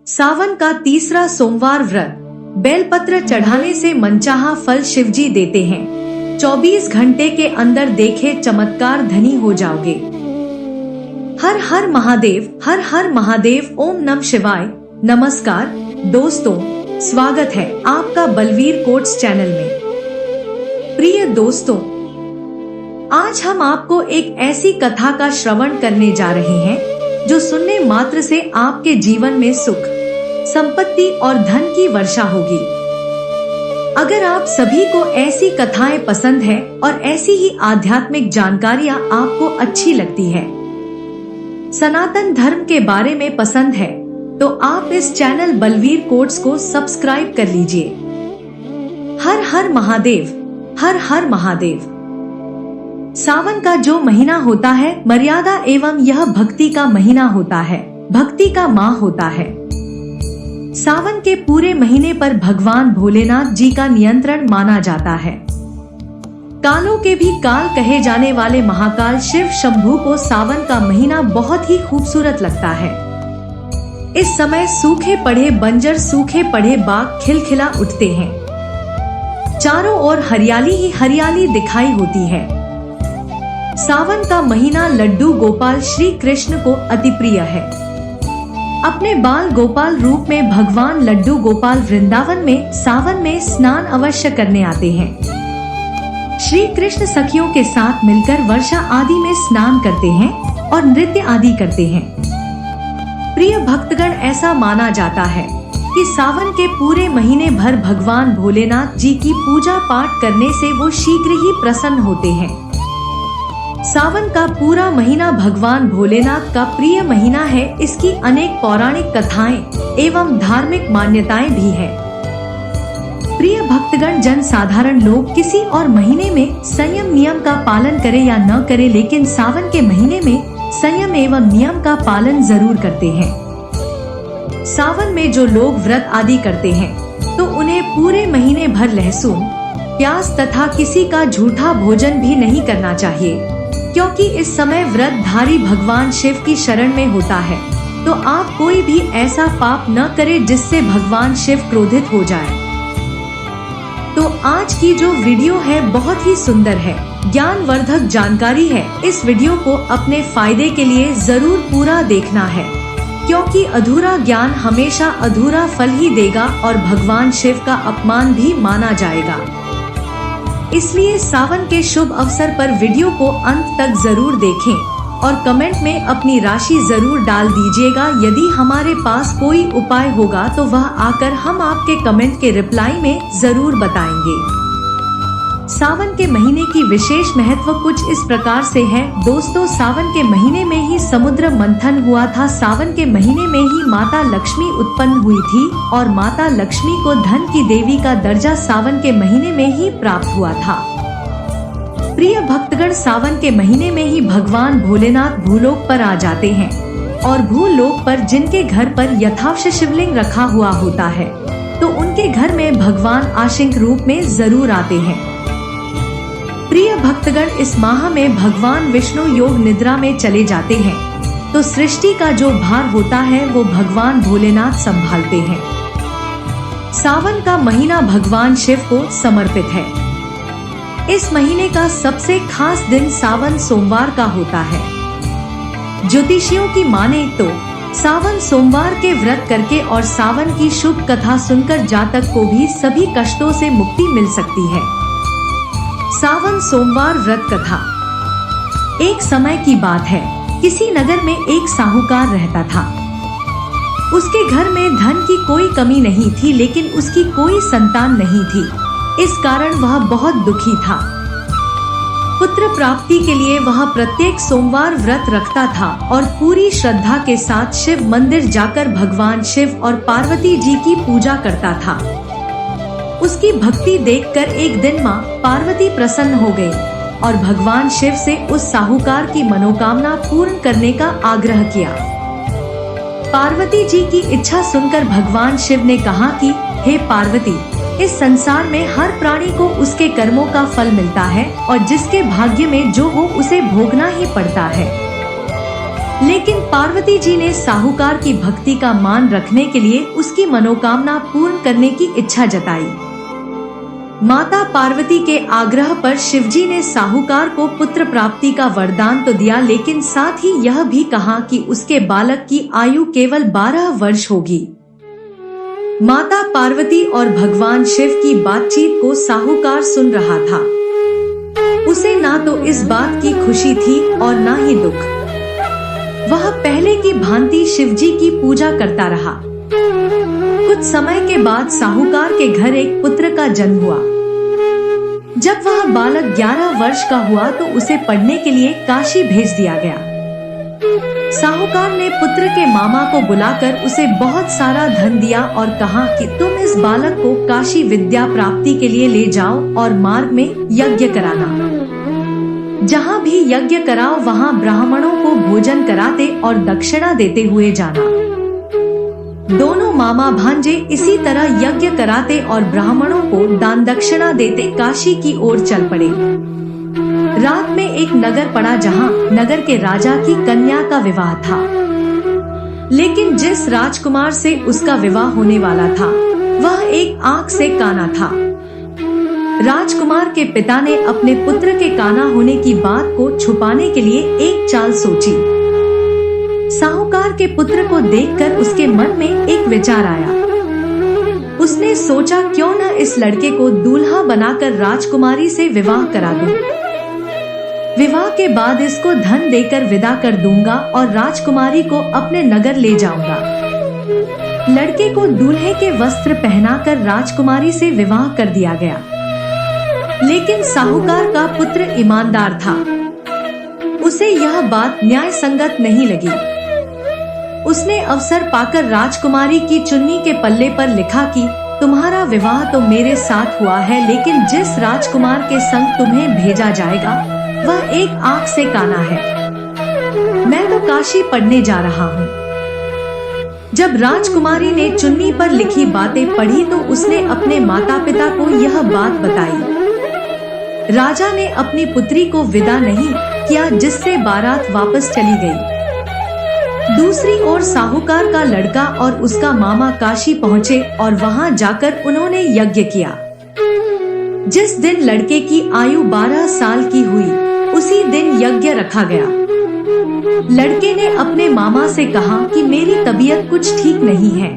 सावन का तीसरा सोमवार व्रत। बेलपत्र चढ़ाने से मनचाहा फल शिवजी देते हैं। 24 घंटे के अंदर देखे चमत्कार, धनी हो जाओगे। हर हर महादेव, हर हर महादेव। ओम नमः शिवाय। नमस्कार दोस्तों, स्वागत है आपका बलवीर कोट्स चैनल में। प्रिय दोस्तों, आज हम आपको एक ऐसी कथा का श्रवण करने जा रहे हैं जो सुनने मात्र से आपके जीवन में सुख, संपत्ति और धन की वर्षा होगी। अगर आप सभी को ऐसी कथाएं पसंद है और ऐसी ही आध्यात्मिक जानकारियां आपको अच्छी लगती है, सनातन धर्म के बारे में पसंद है, तो आप इस चैनल बलवीर कोट्स को सब्सक्राइब कर लीजिए। हर हर महादेव, हर हर महादेव। सावन का जो महीना होता है मर्यादा एवं यह भक्ति का महीना होता है, भक्ति का माह होता है। सावन के पूरे महीने पर भगवान भोलेनाथ जी का नियंत्रण माना जाता है। कालों के भी काल कहे जाने वाले महाकाल शिव शंभू को सावन का महीना बहुत ही खूबसूरत लगता है। इस समय सूखे पड़े बंजर, सूखे पड़े बाग खिलखिला उठते हैं। चारों ओर हरियाली ही हरियाली दिखाई होती है। सावन का महीना लड्डू गोपाल श्री कृष्ण को अति प्रिय है। अपने बाल गोपाल रूप में भगवान लड्डू गोपाल वृंदावन में सावन में स्नान अवश्य करने आते हैं। श्री कृष्ण सखियों के साथ मिलकर वर्षा आदि में स्नान करते हैं और नृत्य आदि करते हैं। प्रिय भक्तगण, ऐसा माना जाता है कि सावन के पूरे महीने भर भगवान भोलेनाथ जी की पूजा पाठ करने से वो शीघ्र ही प्रसन्न होते हैं। सावन का पूरा महीना भगवान भोलेनाथ का प्रिय महीना है। इसकी अनेक पौराणिक कथाएं एवं धार्मिक मान्यताएं भी है। प्रिय भक्तगण, जन साधारण लोग किसी और महीने में संयम नियम का पालन करे या न करे, लेकिन सावन के महीने में संयम एवं नियम का पालन जरूर करते हैं। सावन में जो लोग व्रत आदि करते हैं तो उन्हें पूरे महीने भर लहसुन, प्याज तथा किसी का झूठा भोजन भी नहीं करना चाहिए, क्योंकि इस समय व्रतधारी भगवान शिव की शरण में होता है। तो आप कोई भी ऐसा पाप न करें जिससे भगवान शिव क्रोधित हो जाए। तो आज की जो वीडियो है बहुत ही सुंदर है, ज्ञानवर्धक जानकारी है। इस वीडियो को अपने फायदे के लिए जरूर पूरा देखना है, क्योंकि अधूरा ज्ञान हमेशा अधूरा फल ही देगा और भगवान शिव का अपमान भी माना जाएगा। इसलिए सावन के शुभ अवसर पर वीडियो को अंत तक जरूर देखें और कमेंट में अपनी राशि जरूर डाल दीजिएगा। यदि हमारे पास कोई उपाय होगा तो वह आकर हम आपके कमेंट के रिप्लाई में जरूर बताएंगे। सावन के महीने की विशेष महत्व कुछ इस प्रकार से है दोस्तों। सावन के महीने में ही समुद्र मंथन हुआ था। सावन के महीने में ही माता लक्ष्मी उत्पन्न हुई थी और माता लक्ष्मी को धन की देवी का दर्जा सावन के महीने में ही प्राप्त हुआ था। प्रिय भक्तगण, सावन के महीने में ही भगवान भोलेनाथ भूलोक पर आ जाते हैं और भूलोक पर जिनके घर पर यथावश शिवलिंग रखा हुआ होता है तो उनके घर में भगवान आशिंक रूप में जरूर आते हैं। प्रिय भक्तगण, इस माह में भगवान विष्णु योग निद्रा में चले जाते हैं तो सृष्टि का जो भार होता है वो भगवान भोलेनाथ संभालते हैं। सावन का महीना भगवान शिव को समर्पित है। इस महीने का सबसे खास दिन सावन सोमवार का होता है। ज्योतिषियों की माने तो सावन सोमवार के व्रत करके और सावन की शुभ कथा सुनकर जातक को भी सभी कष्टों से मुक्ति मिल सकती है। सावन सोमवार व्रत कथा। एक समय की बात है, किसी नगर में एक साहूकार रहता था। उसके घर में धन की कोई कमी नहीं थी, लेकिन उसकी कोई संतान नहीं थी। इस कारण वह बहुत दुखी था। पुत्र प्राप्ति के लिए वह प्रत्येक सोमवार व्रत रखता था और पूरी श्रद्धा के साथ शिव मंदिर जाकर भगवान शिव और पार्वती जी की पूजा करता था। उसकी भक्ति देखकर एक दिन माँ पार्वती प्रसन्न हो गई और भगवान शिव से उस साहूकार की मनोकामना पूर्ण करने का आग्रह किया। पार्वती जी की इच्छा सुनकर भगवान शिव ने कहा कि हे पार्वती, इस संसार में हर प्राणी को उसके कर्मों का फल मिलता है और जिसके भाग्य में जो हो उसे भोगना ही पड़ता है। लेकिन पार्वती जी ने साहूकार की भक्ति का मान रखने के लिए उसकी मनोकामना पूर्ण करने की इच्छा जताई। माता पार्वती के आग्रह पर शिवजी ने साहूकार को पुत्र प्राप्ति का वरदान तो दिया, लेकिन साथ ही यह भी कहा कि उसके बालक की आयु केवल 12 वर्ष होगी। माता पार्वती और भगवान शिव की बातचीत को साहूकार सुन रहा था। उसे ना तो इस बात की खुशी थी और ना ही दुख। वह पहले की भांति शिवजी की पूजा करता रहा। कुछ समय के बाद साहूकार के घर एक पुत्र का जन्म हुआ। जब वह बालक 11 वर्ष का हुआ तो उसे पढ़ने के लिए काशी भेज दिया गया। साहूकार ने पुत्र के मामा को बुलाकर उसे बहुत सारा धन दिया और कहा कि तुम इस बालक को काशी विद्या प्राप्ति के लिए ले जाओ और मार्ग में यज्ञ कराना। जहाँ भी यज्ञ कराओ वहाँ ब्राह्मणों को भोजन कराते और दक्षिणा देते हुए जाना। दोनों मामा भांजे इसी तरह यज्ञ कराते और ब्राह्मणों को दान दक्षिणा देते काशी की ओर चल पड़े। रात में एक नगर पड़ा जहाँ नगर के राजा की कन्या का विवाह था, लेकिन जिस राजकुमार से उसका विवाह होने वाला था वह एक आंख से काना था। राजकुमार के पिता ने अपने पुत्र के काना होने की बात को छुपाने के लिए एक चाल सोची। साहूकार के पुत्र को देखकर उसके मन में एक विचार आया। उसने सोचा क्यों न इस लड़के को दूल्हा बनाकर राजकुमारी से विवाह करा दूं। विवाह के बाद इसको धन देकर विदा कर दूंगा और राजकुमारी को अपने नगर ले जाऊंगा। लड़के को दूल्हे के वस्त्र पहनाकर राजकुमारी से विवाह कर दिया गया। लेकिन साहूकार का पुत्र ईमानदार था। उसे यह बात न्याय संगत नहीं लगी। उसने अवसर पाकर राजकुमारी की चुन्नी के पल्ले पर लिखा कि तुम्हारा विवाह तो मेरे साथ हुआ है, लेकिन जिस राजकुमार के संग तुम्हें भेजा जाएगा वह एक आंख से काना है। मैं तो काशी पढ़ने जा रहा हूँ। जब राजकुमारी ने चुन्नी पर लिखी बातें पढ़ी तो उसने अपने माता पिता को यह बात बताई। राजा ने अपनी पुत्री को विदा नहीं किया, जिससे बारात वापस चली गई। दूसरी ओर साहूकार का लड़का और उसका मामा काशी पहुँचे और वहाँ जाकर उन्होंने यज्ञ किया। जिस दिन लड़के की आयु 12 साल की हुई उसी दिन यज्ञ रखा गया। लड़के ने अपने मामा से कहा कि मेरी तबीयत कुछ ठीक नहीं है।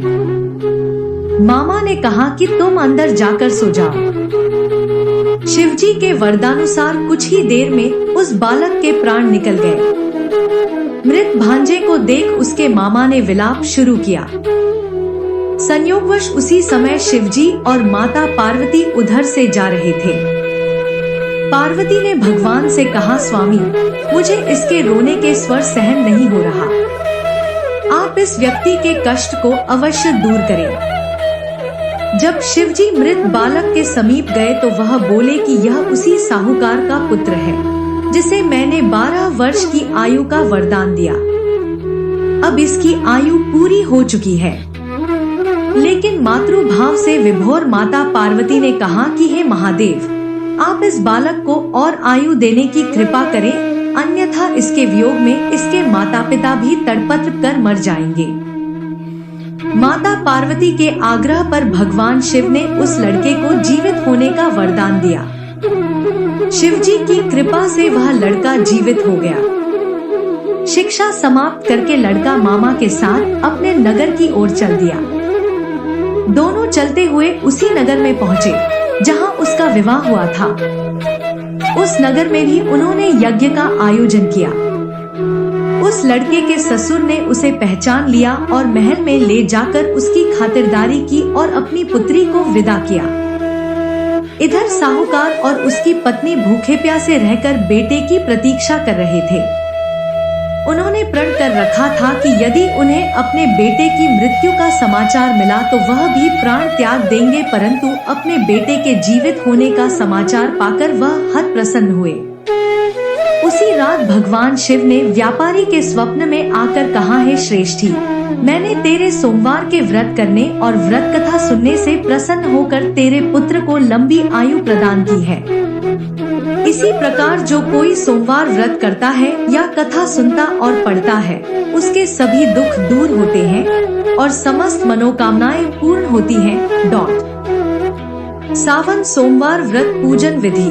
मामा ने कहा कि तुम अंदर जाकर सो जाओ। शिवजी के वरदानुसार कुछ ही देर में उस बालक के प्राण निकल गए। मृत भांजे को देख उसके मामा ने विलाप शुरू किया। संयोगवश उसी समय शिवजी और माता पार्वती उधर से जा रहे थे। पार्वती ने भगवान से कहा, स्वामी, मुझे इसके रोने के स्वर सहन नहीं हो रहा। आप इस व्यक्ति के कष्ट को अवश्य दूर करें। जब शिवजी मृत बालक के समीप गए तो वह बोले कि यह उसी साहूकार का पुत्र है जिसे मैंने 12 वर्ष की आयु का वरदान दिया। अब इसकी आयु पूरी हो चुकी है। लेकिन मातृभाव से विभोर माता पार्वती ने कहा कि हे महादेव, आप इस बालक को और आयु देने की कृपा करें, अन्यथा इसके वियोग में इसके माता पिता भी तड़पत्र कर मर जाएंगे। माता पार्वती के आग्रह पर भगवान शिव ने उस लड़के को जीवित होने का वरदान दिया। शिवजी की कृपा से वह लड़का जीवित हो गया। शिक्षा समाप्त करके लड़का मामा के साथ अपने नगर की ओर चल दिया। दोनों चलते हुए उसी नगर में पहुँचे जहाँ उसका विवाह हुआ था। उस नगर में भी उन्होंने यज्ञ का आयोजन किया। उस लड़के के ससुर ने उसे पहचान लिया और महल में ले जाकर उसकी खातिरदारी की और अपनी पुत्री को विदा किया। इधर साहूकार और उसकी पत्नी भूखे प्यासे रहकर बेटे की प्रतीक्षा कर रहे थे। उन्होंने प्रण कर रखा था कि यदि उन्हें अपने बेटे की मृत्यु का समाचार मिला तो वह भी प्राण त्याग देंगे, परंतु अपने बेटे के जीवित होने का समाचार पाकर वह हत प्रसन्न हुए। उसी रात भगवान शिव ने व्यापारी के स्वप्न में आकर कहा, हे श्रेष्ठी, मैंने तेरे सोमवार के व्रत करने और व्रत कथा सुनने से प्रसन्न होकर तेरे पुत्र को लंबी आयु प्रदान की है। इसी प्रकार जो कोई सोमवार व्रत करता है या कथा सुनता और पढ़ता है, उसके सभी दुख दूर होते हैं और समस्त मनोकामनाएं पूर्ण होती हैं। सावन सोमवार व्रत पूजन विधि।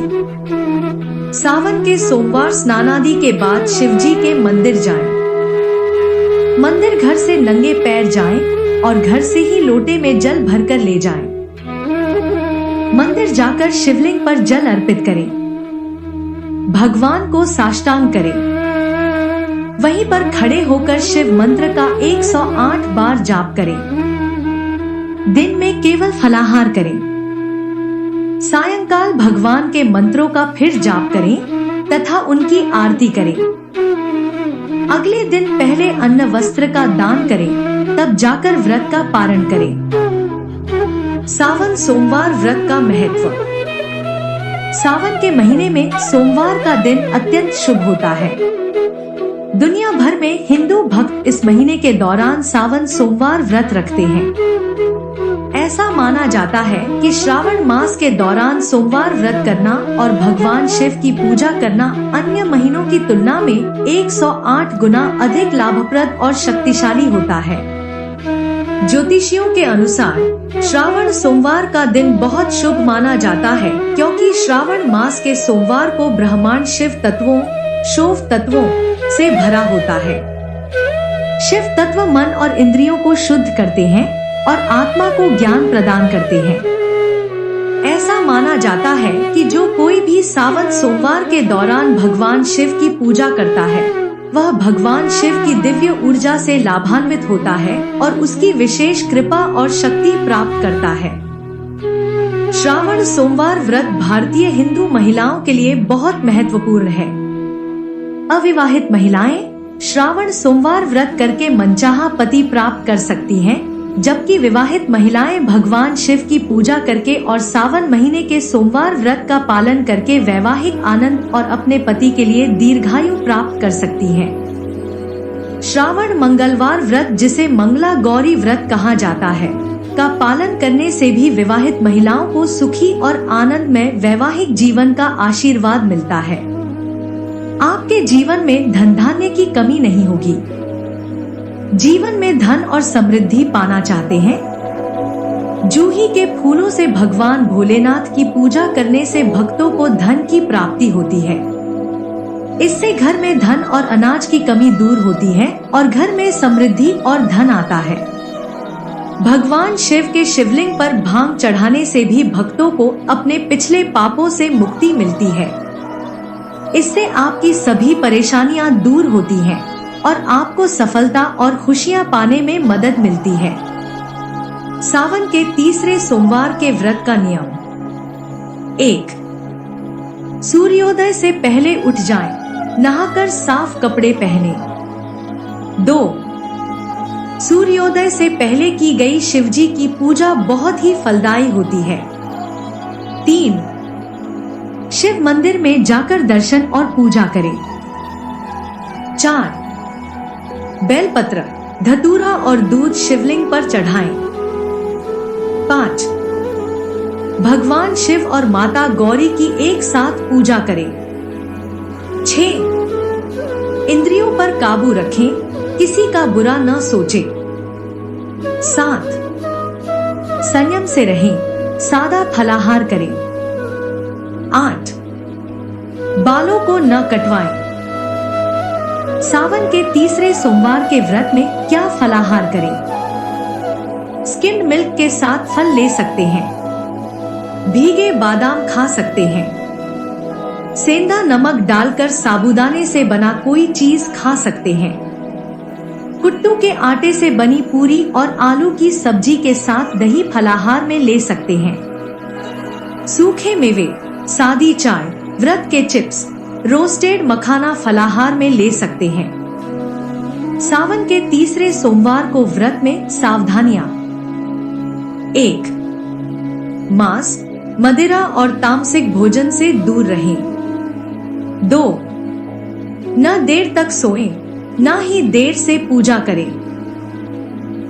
सावन के सोमवार स्नानादि के बाद शिवजी के मंदिर जाएं। मंदिर घर से नंगे पैर जाएं और घर से ही लोटे में जल भरकर ले जाएं। मंदिर जाकर शिवलिंग पर जल अर्पित करें। भगवान को साष्टांग करें। वहीं पर खड़े होकर शिव मंत्र का 108 बार जाप करें। दिन में केवल फलाहार करें। सायंकाल भगवान के मंत्रों का फिर जाप करें तथा उनकी आरती करें। अगले दिन पहले अन्न वस्त्र का दान करें, तब जाकर व्रत का पारण करें। सावन सोमवार व्रत का महत्व। सावन के महीने में सोमवार का दिन अत्यंत शुभ होता है। दुनिया भर में हिंदू भक्त इस महीने के दौरान सावन सोमवार व्रत रखते हैं। ऐसा माना जाता है कि श्रावण मास के दौरान सोमवार व्रत करना और भगवान शिव की पूजा करना अन्य महीनों की तुलना में 108 गुना अधिक लाभप्रद और शक्तिशाली होता है। ज्योतिषियों के अनुसार श्रावण सोमवार का दिन बहुत शुभ माना जाता है, क्योंकि श्रावण मास के सोमवार को ब्रह्मांड शिव तत्वों, शोभ तत्वों से भरा होता है। शिव तत्व मन और इंद्रियों को शुद्ध करते हैं और आत्मा को ज्ञान प्रदान करते हैं। ऐसा माना जाता है कि जो कोई भी सावन सोमवार के दौरान भगवान शिव की पूजा करता है, वह भगवान शिव की दिव्य ऊर्जा से लाभान्वित होता है और उसकी विशेष कृपा और शक्ति प्राप्त करता है। श्रावण सोमवार व्रत भारतीय हिंदू महिलाओं के लिए बहुत महत्वपूर्ण है। अविवाहित महिलाएं श्रावण सोमवार व्रत करके मनचाहा पति प्राप्त कर सकती हैं, जबकि विवाहित महिलाएं भगवान शिव की पूजा करके और सावन महीने के सोमवार व्रत का पालन करके वैवाहिक आनंद और अपने पति के लिए दीर्घायु प्राप्त कर सकती हैं। श्रावण मंगलवार व्रत, जिसे मंगला गौरी व्रत कहा जाता है, का पालन करने से भी विवाहित महिलाओं को सुखी और आनंदमय वैवाहिक जीवन का आशीर्वाद मिलता है। आपके जीवन में धन धान्य की कमी नहीं होगी। जीवन में धन और समृद्धि पाना चाहते हैं? जूही के फूलों से भगवान भोलेनाथ की पूजा करने से भक्तों को धन की प्राप्ति होती है। इससे घर में धन और अनाज की कमी दूर होती है और घर में समृद्धि और धन आता है। भगवान शिव के शिवलिंग पर भांग चढ़ाने से भी भक्तों को अपने पिछले पापों से मुक्ति मिलती है। इससे आपकी सभी परेशानियां दूर होती हैं और आपको सफलता और खुशियां पाने में मदद मिलती है। सावन के तीसरे सोमवार के व्रत का नियम। 1. सूर्योदय से पहले उठ जाएं, नहाकर साफ कपड़े पहने। 2. सूर्योदय से पहले की गई शिवजी की पूजा बहुत ही फलदायी होती है। 3. शिव मंदिर में जाकर दर्शन और पूजा करें। 4. बेलपत्र, धतूरा और दूध शिवलिंग पर चढ़ाएं। 5. भगवान शिव और माता गौरी की एक साथ पूजा करें। 6. इंद्रियों पर काबू रखें, किसी का बुरा न सोचें। 7. संयम से रहें, सादा फलाहार करें। 8. बालों को न कटवाएं। सावन के तीसरे सोमवार के व्रत में क्या फलाहार करें? स्किम्ड मिल्क के साथ फल ले सकते हैं। भीगे बादाम खा सकते हैं। सेंधा नमक डालकर साबूदाने से बना कोई चीज खा सकते हैं। कुट्टू के आटे से बनी पूरी और आलू की सब्जी के साथ दही फलाहार में ले सकते हैं। सूखे मेवे, सादी चाय, व्रत के चिप्स, रोस्टेड मखाना फलाहार में ले सकते हैं। सावन के तीसरे सोमवार को व्रत में सावधानियां। 1. मांस, मदिरा और तामसिक भोजन से दूर रहें। 2. न देर तक सोएं, न ही देर से पूजा करें।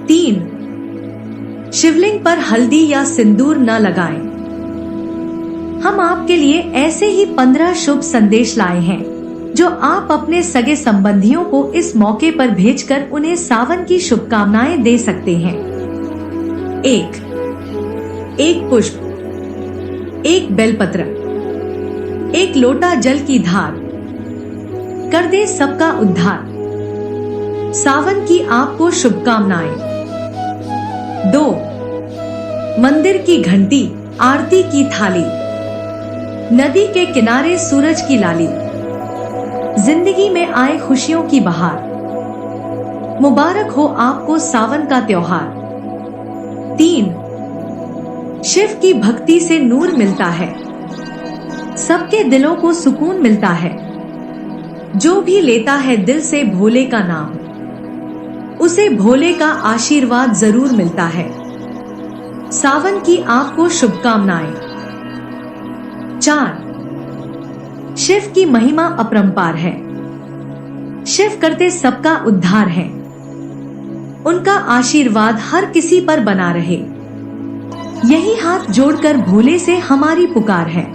3. शिवलिंग पर हल्दी या सिंदूर न लगाएं। हम आपके लिए ऐसे ही 15 शुभ संदेश लाए हैं जो आप अपने सगे संबंधियों को इस मौके पर भेजकर उन्हें सावन की शुभकामनाएं दे सकते हैं। एक पुष्प, एक बेलपत्र, एक लोटा जल की धार, कर दे सबका उद्धार। सावन की आपको शुभकामनाएं। 2 मंदिर की घंटी, आरती की थाली, नदी के किनारे सूरज की लाली, जिंदगी में आए खुशियों की बहार। मुबारक हो आपको सावन का त्योहार। 3 शिव की भक्ति से नूर मिलता है, सबके दिलों को सुकून मिलता है। जो भी लेता है दिल से भोले का नाम, उसे भोले का आशीर्वाद जरूर मिलता है। सावन की आपको शुभकामनाएं। 4 शिव की महिमा अपरंपार है, शिव करते सबका उद्धार है। उनका आशीर्वाद हर किसी पर बना रहे, यही हाथ जोड़कर भोले से हमारी पुकार है।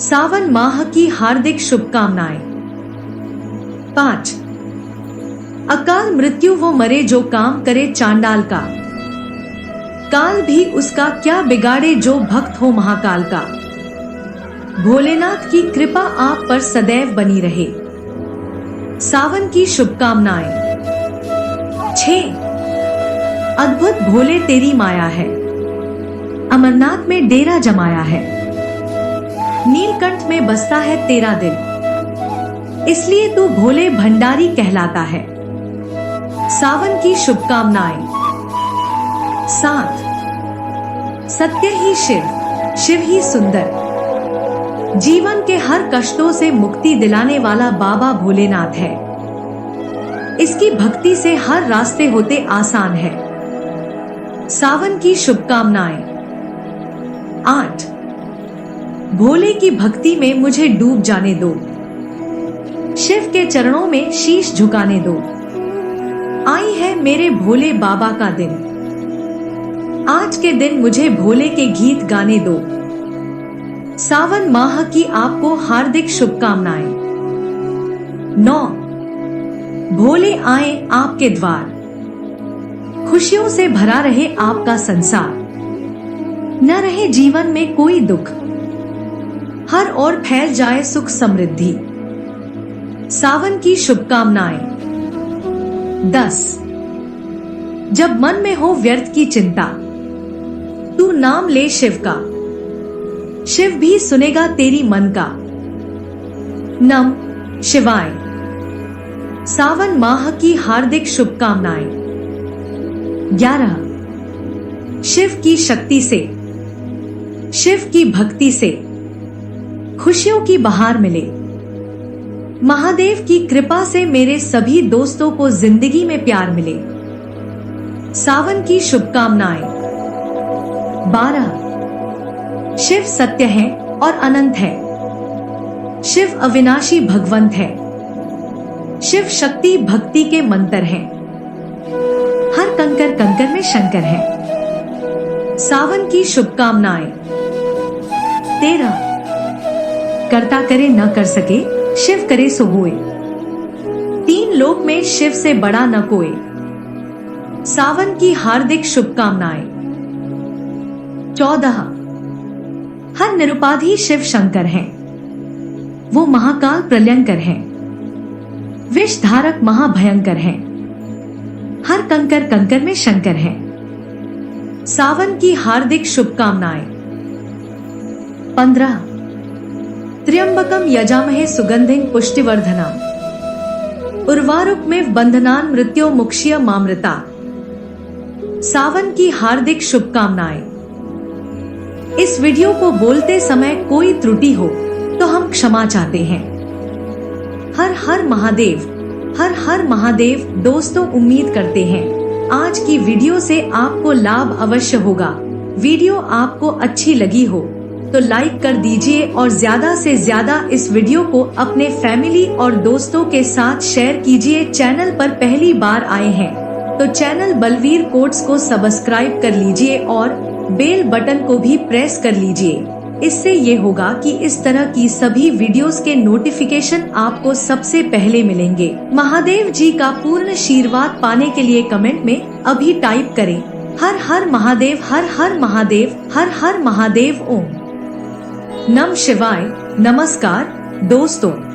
सावन माह की हार्दिक शुभकामनाएं। 5 अकाल मृत्यु वो मरे जो काम करे चांडाल का, काल भी उसका क्या बिगाड़े जो भक्त हो महाकाल का। भोलेनाथ की कृपा आप पर सदैव बनी रहे। सावन की शुभकामनाएं। 6 अद्भुत भोले तेरी माया है, अमरनाथ में डेरा जमाया है। नीलकंठ में बसता है तेरा दिल, इसलिए तू भोले भंडारी कहलाता है। सावन की शुभकामनाएं। 7 सत्य ही शिव, शिव ही सुंदर, जीवन के हर कष्टों से मुक्ति दिलाने वाला बाबा भोलेनाथ है। इसकी भक्ति से हर रास्ते होते आसान है। सावन की शुभकामनाएं। 8 भोले की भक्ति में मुझे डूब जाने दो, शिव के चरणों में शीश झुकाने दो। आई है मेरे भोले बाबा का दिन, आज के दिन मुझे भोले के गीत गाने दो। सावन माह की आपको हार्दिक शुभकामनाएं। 9 भोले आए आपके द्वार, खुशियों से भरा रहे आपका संसार। न रहे जीवन में कोई दुख, हर ओर फैल जाए सुख समृद्धि। सावन की शुभकामनाएं। 10 जब मन में हो व्यर्थ की चिंता, तू नाम ले शिव का, शिव भी सुनेगा तेरी मन का। नम शिवाय। सावन माह की हार्दिक शुभकामनाएं। 11 शिव की शक्ति से, शिव की भक्ति से खुशियों की बहार मिले। महादेव की कृपा से मेरे सभी दोस्तों को जिंदगी में प्यार मिले। सावन की शुभकामनाएं। 12 शिव सत्य है और अनंत है, शिव अविनाशी भगवंत है। शिव शक्ति भक्ति के मंत्र हैं, हर कंकर कंकर में शंकर है। सावन की शुभकामनाएं। 13 करता करे न कर सके, शिव करे सो होए। 3 लोक में शिव से बड़ा न कोई। सावन की हार्दिक शुभकामनाएं। 14 हर निरुपाधि शिव शंकर हैं, वो महाकाल प्रलयंकर हैं, विष धारक महाभयंकर हैं। हर कंकर कंकर में शंकर हैं। सावन की हार्दिक शुभकामनाएं। 15 त्र्यंबकम यजामहे सुगंधिं पुष्टिवर्धनम्, उर्वारुकमिव बंधनान् मृत्योर्मुक्षीय मामृता। सावन की हार्दिक शुभकामनाएं। इस वीडियो को बोलते समय कोई त्रुटि हो तो हम क्षमा चाहते हैं। हर हर महादेव, हर हर महादेव। दोस्तों, उम्मीद करते हैं आज की वीडियो से आपको लाभ अवश्य होगा। वीडियो आपको अच्छी लगी हो तो लाइक कर दीजिए और ज्यादा से ज्यादा इस वीडियो को अपने फैमिली और दोस्तों के साथ शेयर कीजिए। चैनल पर पहली बार आए हैं तो चैनल बलवीर कोट्स को सब्सक्राइब कर लीजिए और बेल बटन को भी प्रेस कर लीजिए इससे ये होगा कि इस तरह की सभी वीडियोस के नोटिफिकेशन आपको सबसे पहले मिलेंगे। महादेव जी का पूर्ण आशीर्वाद पाने के लिए कमेंट में अभी टाइप करें हर हर महादेव, हर हर महादेव, हर हर महादेव। ओम नमः शिवाय। नमस्कार दोस्तों।